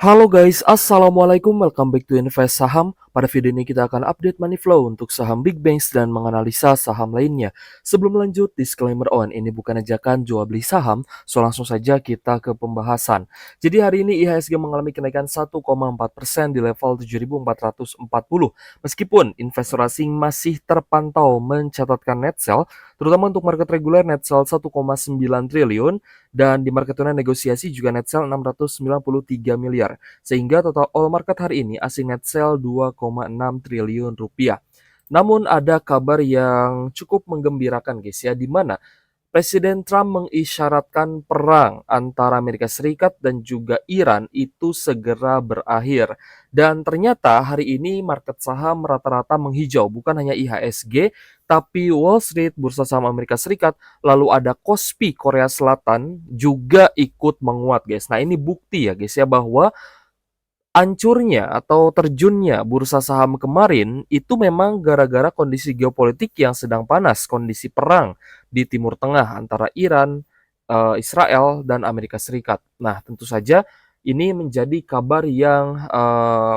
Halo guys, assalamualaikum, welcome back to Invest Saham. Pada video ini kita akan update money flow untuk saham big banks dan menganalisa saham lainnya. Sebelum lanjut, disclaimer on, ini bukan ajakan jual beli saham, so langsung saja kita ke pembahasan. Jadi hari ini IHSG mengalami kenaikan 1,4% di level 7.440. Meskipun investor asing masih terpantau mencatatkan net sell, terutama untuk market reguler net sell 1,9 triliun, dan di market tuna negosiasi juga net sell 693 miliar. Sehingga total all market hari ini asing net sell 2,6 triliun rupiah. Namun ada kabar yang cukup menggembirakan guys ya, di mana Presiden Trump mengisyaratkan perang antara Amerika Serikat dan juga Iran itu segera berakhir. Dan ternyata hari ini market saham rata-rata menghijau, bukan hanya IHSG, tapi Wall Street, bursa saham Amerika Serikat, lalu ada Kospi Korea Selatan juga ikut menguat guys. Nah ini bukti ya guys ya bahwa hancurnya atau terjunnya bursa saham kemarin itu memang gara-gara kondisi geopolitik yang sedang panas, kondisi perang di Timur Tengah antara Iran, Israel, dan Amerika Serikat. Nah, tentu saja ini menjadi kabar yang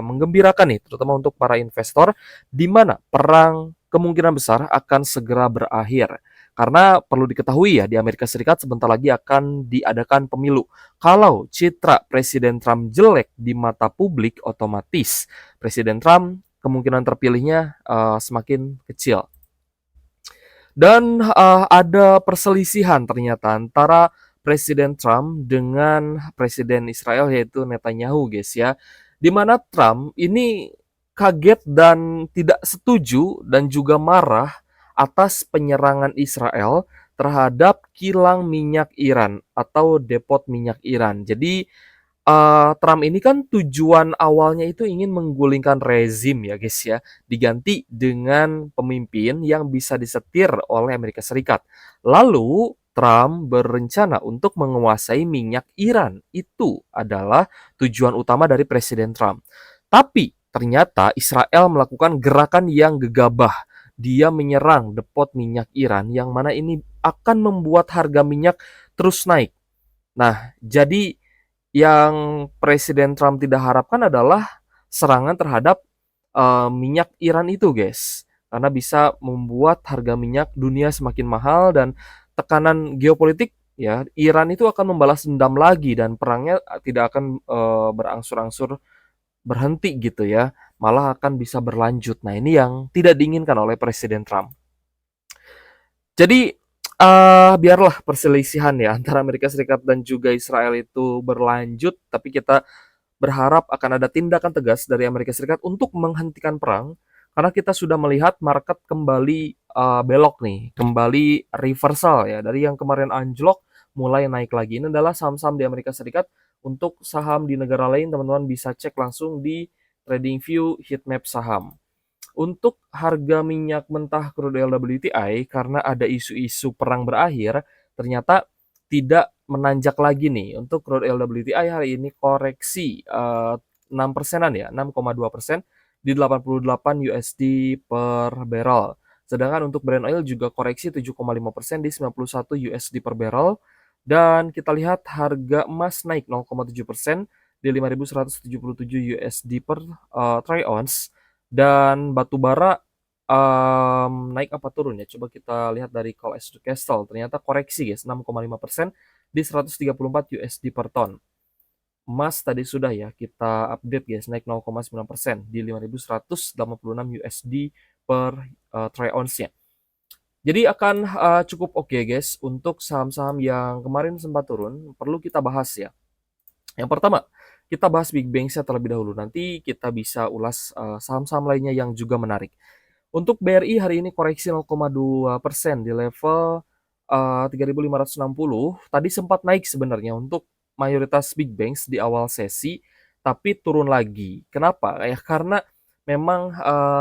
menggembirakan nih, terutama untuk para investor, di mana perang kemungkinan besar akan segera berakhir. Karena perlu diketahui ya, di Amerika Serikat sebentar lagi akan diadakan pemilu. Kalau citra Presiden Trump jelek di mata publik, otomatis Presiden Trump kemungkinan terpilihnya semakin kecil. Dan ada perselisihan ternyata antara Presiden Trump dengan Presiden Israel yaitu Netanyahu guys ya. Di mana Trump ini kaget dan tidak setuju dan juga marah atas penyerangan Israel terhadap kilang minyak Iran atau depot minyak Iran. Jadi Trump ini kan tujuan awalnya itu ingin menggulingkan rezim ya guys ya, diganti dengan pemimpin yang bisa disetir oleh Amerika Serikat. Lalu Trump berencana untuk menguasai minyak Iran. Itu adalah tujuan utama dari Presiden Trump. Tapi ternyata Israel melakukan gerakan yang gegabah. Dia menyerang depot minyak Iran yang mana ini akan membuat harga minyak terus naik. Nah, jadi yang Presiden Trump tidak harapkan adalah serangan terhadap minyak Iran itu, guys. Karena bisa membuat harga minyak dunia semakin mahal dan tekanan geopolitik ya, Iran itu akan membalas dendam lagi dan perangnya tidak akan berangsur-angsur berhenti gitu ya, malah akan bisa berlanjut. Nah, ini yang tidak diinginkan oleh Presiden Trump. Jadi biarlah perselisihan ya antara Amerika Serikat dan juga Israel itu berlanjut, tapi kita berharap akan ada tindakan tegas dari Amerika Serikat untuk menghentikan perang, karena kita sudah melihat market kembali belok nih, kembali reversal ya dari yang kemarin anjlok mulai naik lagi. Ini adalah saham-saham di Amerika Serikat. Untuk saham di negara lain teman-teman bisa cek langsung di TradingView heatmap saham. Untuk harga minyak mentah crude oil WTI, karena ada isu-isu perang berakhir, ternyata tidak menanjak lagi nih. Untuk crude oil WTI hari ini koreksi 6 persenan ya, 6,2% di 88 USD per barrel. Sedangkan untuk Brent oil juga koreksi 7,5% di 91 USD per barrel. Dan kita lihat harga emas naik 0,7% di 5.177 USD per troy ounce. Dan batu bara naik apa turun ya? Coba kita lihat dari Coal Ash Castle. Ternyata koreksi guys, 6,5% di 134 USD per ton. Emas tadi sudah ya kita update guys, naik 0,9% di 5.186 USD per troy ounce-nya. Jadi akan cukup oke guys untuk saham-saham yang kemarin sempat turun, perlu kita bahas ya. Yang pertama, kita bahas big banks-nya terlebih dahulu. Nanti kita bisa ulas saham-saham lainnya yang juga menarik. Untuk BRI hari ini koreksi 0,2% di level 3.560. Tadi sempat naik sebenarnya untuk mayoritas big banks di awal sesi, tapi turun lagi. Kenapa? Ya karena memang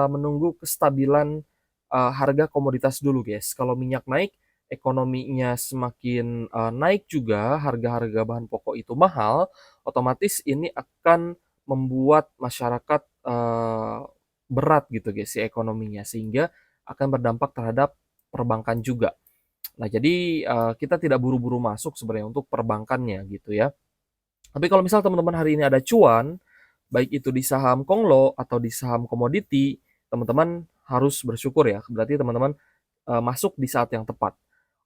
menunggu kestabilan harga komoditas dulu, guys. Kalau minyak naik, ekonominya semakin naik juga, harga-harga bahan pokok itu mahal, otomatis ini akan membuat masyarakat berat gitu guys ya ekonominya, sehingga akan berdampak terhadap perbankan juga. Nah, jadi kita tidak buru-buru masuk sebenarnya untuk perbankannya gitu ya. Tapi kalau misal teman-teman hari ini ada cuan, baik itu di saham Konglo atau di saham komoditi, teman-teman harus bersyukur ya. Berarti teman-teman masuk di saat yang tepat.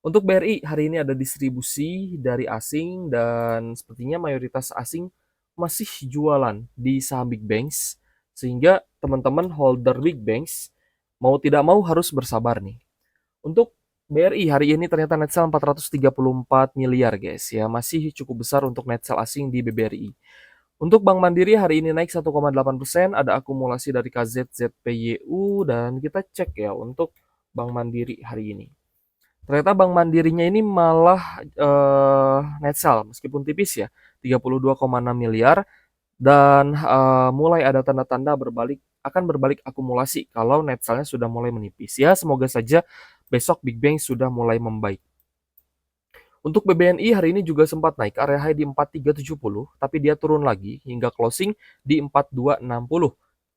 Untuk BRI hari ini ada distribusi dari asing dan sepertinya mayoritas asing masih jualan di saham big banks sehingga teman-teman holder big banks mau tidak mau harus bersabar nih. Untuk BRI hari ini ternyata net sell 434 miliar guys ya, masih cukup besar untuk net sell asing di BBRI. Untuk Bank Mandiri hari ini naik 1,8%, ada akumulasi dari KZZPYU dan kita cek ya untuk Bank Mandiri hari ini. Ternyata Bank Mandirinya ini malah net sell meskipun tipis ya, 32,6 miliar dan mulai ada tanda-tanda akan berbalik akumulasi kalau net sell-nya sudah mulai menipis. Ya, semoga saja besok Big Bang sudah mulai membaik. Untuk BBNI hari ini juga sempat naik area high di 4370, tapi dia turun lagi hingga closing di 4260.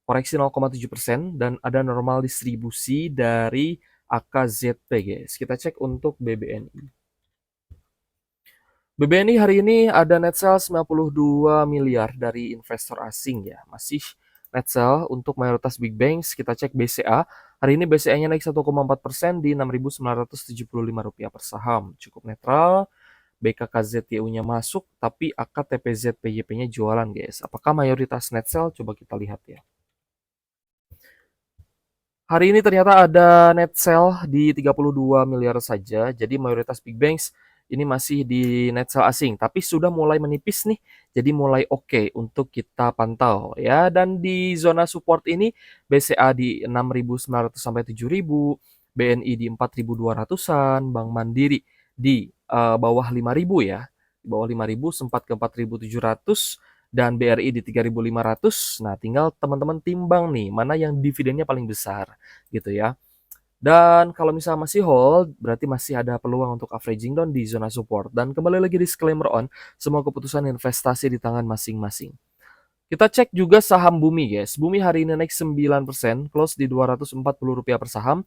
Koreksi 0,7% dan ada normal distribusi dari AKZP guys. Kita cek untuk BBNI. BBNI hari ini ada net sell 92 miliar dari investor asing ya. Masih net sell untuk mayoritas big banks. Kita cek BCA. Hari ini BCA-nya naik 1,4% di Rp6.975 per saham. Cukup netral. BKKZYU-nya masuk, tapi AKTPZPYP-nya jualan guys. Apakah mayoritas net sell? Coba kita lihat ya. Hari ini ternyata ada net sell di 32 miliar saja, jadi mayoritas big banks ini masih di net sell asing, tapi sudah mulai menipis nih, jadi mulai oke untuk kita pantau ya. Dan di zona support ini BCA di 6.900 sampai 7.000, BNI di 4.200-an, Bank Mandiri di bawah 5.000 ya, di bawah 5.000 sempat ke 4.700 dan BRI di 3.500. Nah, tinggal teman-teman timbang nih mana yang dividennya paling besar gitu ya. Dan kalau misalnya masih hold, berarti masih ada peluang untuk averaging down di zona support. Dan kembali lagi disclaimer on, semua keputusan investasi di tangan masing-masing. Kita cek juga saham Bumi guys. Bumi hari ini naik 9%, close di Rp240 per saham.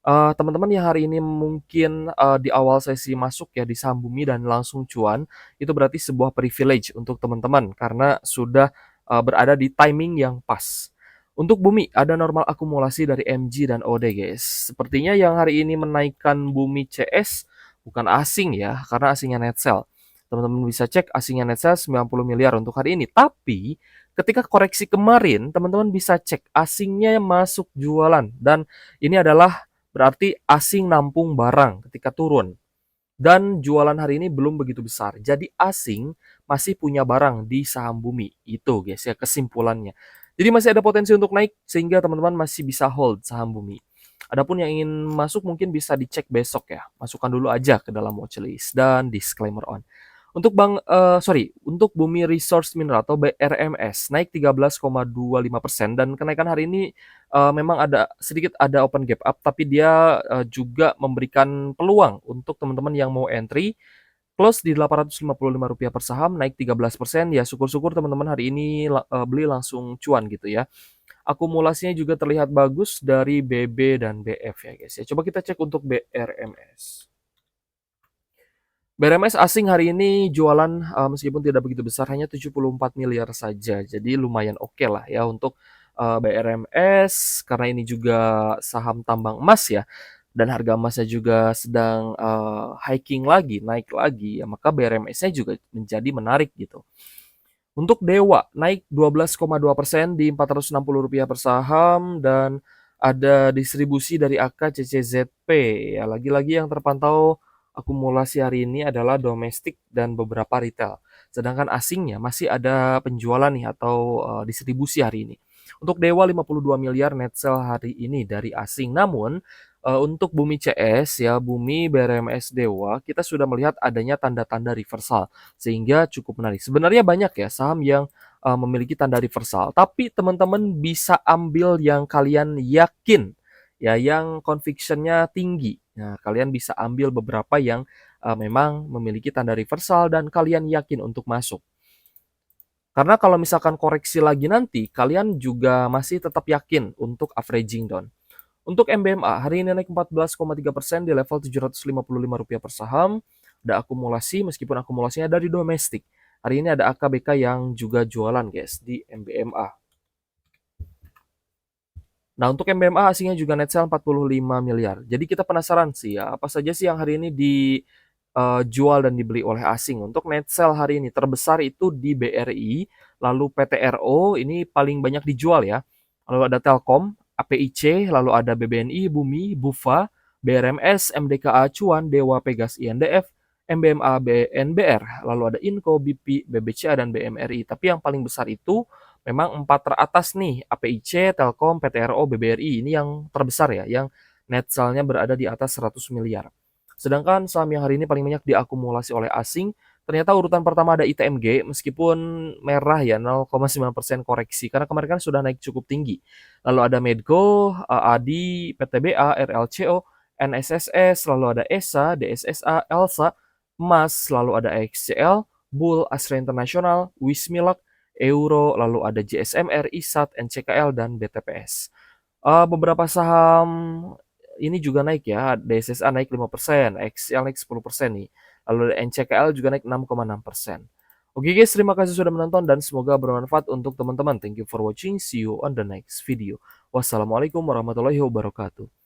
Teman-teman yang hari ini mungkin di awal sesi masuk ya di saham Bumi dan langsung cuan, itu berarti sebuah privilege untuk teman-teman karena sudah berada di timing yang pas. Untuk Bumi ada normal akumulasi dari MG dan OD guys. Sepertinya yang hari ini menaikkan Bumi CS bukan asing ya, karena asingnya net sell. Teman-teman bisa cek asingnya net sell 90 miliar untuk hari ini. Tapi ketika koreksi kemarin, teman-teman bisa cek asingnya masuk jualan dan ini adalah berarti asing nampung barang ketika turun. Dan jualan hari ini belum begitu besar. Jadi asing masih punya barang di saham Bumi. Itu guys ya kesimpulannya. Jadi masih ada potensi untuk naik sehingga teman-teman masih bisa hold saham Bumi. Adapun yang ingin masuk mungkin bisa dicek besok ya. Masukkan dulu aja ke dalam watchlist dan disclaimer on. Untuk untuk Bumi Resource Mineral atau BRMS naik 13,25% dan kenaikan hari ini memang ada open gap up, tapi dia juga memberikan peluang untuk teman-teman yang mau entry. Close di Rp855 per saham, naik 13%. Ya syukur-syukur teman-teman hari ini beli langsung cuan gitu ya. Akumulasinya juga terlihat bagus dari BB dan BF ya guys ya. Coba kita cek untuk BRMS. BRMS asing hari ini jualan meskipun tidak begitu besar, hanya 74 miliar saja. Jadi lumayan oke lah ya untuk BRMS karena ini juga saham tambang emas ya. Dan harga emasnya juga sedang hiking lagi, naik lagi ya, maka BRMS-nya juga menjadi menarik gitu. Untuk Dewa naik 12,2% di Rp460 per saham dan ada distribusi dari AKCCZP ya. Lagi-lagi yang terpantau akumulasi hari ini adalah domestik dan beberapa retail. Sedangkan asingnya masih ada penjualan nih atau distribusi hari ini. Untuk Dewa 52 miliar net sell hari ini dari asing. Namun untuk Bumi CS ya, Bumi BRMS Dewa, kita sudah melihat adanya tanda-tanda reversal sehingga cukup menarik. Sebenarnya banyak ya saham yang memiliki tanda reversal, tapi teman-teman bisa ambil yang kalian yakin ya, yang conviction-nya tinggi. Nah, kalian bisa ambil beberapa yang memang memiliki tanda reversal dan kalian yakin untuk masuk. Karena kalau misalkan koreksi lagi nanti, kalian juga masih tetap yakin untuk averaging down. Untuk MBMA, hari ini naik 14,3% di level Rp755 per saham. Ada akumulasi, meskipun akumulasinya dari domestik. Hari ini ada AKBK yang juga jualan guys di MBMA. Nah, untuk MBMA hasilnya juga net sale 45 miliar. Jadi kita penasaran sih ya, apa saja sih yang hari ini dijual dan dibeli oleh asing. Untuk net sale hari ini terbesar itu di BRI, lalu PTRO ini paling banyak dijual ya. Lalu ada Telkom, APIC, lalu ada BBNI, Bumi, Bufa, BRMS, MDKA, Acuan, Dewa, Pegas, INDF, MBMA, BNBR, lalu ada Inco, BP, BBCA, dan BMRI. Tapi yang paling besar itu memang 4 teratas nih, APIC, Telkom, PTRO, BBRI, ini yang terbesar ya, yang net sale-nya berada di atas 100 miliar. Sedangkan saham yang hari ini paling banyak diakumulasi oleh asing, ternyata urutan pertama ada ITMG, meskipun merah ya, 0,9% koreksi, karena kemarin kan sudah naik cukup tinggi. Lalu ada Medgo, ADI, PTBA, RLCO, NSSS, lalu ada ESA, DSSA, ELSA, Emas, lalu ada XCL, Bull, Astra International, Wismilak, Euro, lalu ada JSMR, ISAT, NCKL, dan BTPS. Beberapa saham ini juga naik ya, DSSA naik 5%, XCL naik 10% nih. Lalu NCKL juga naik 6,6%. Oke guys, terima kasih sudah menonton dan semoga bermanfaat untuk teman-teman. Thank you for watching. See you on the next video. Wassalamualaikum warahmatullahi wabarakatuh.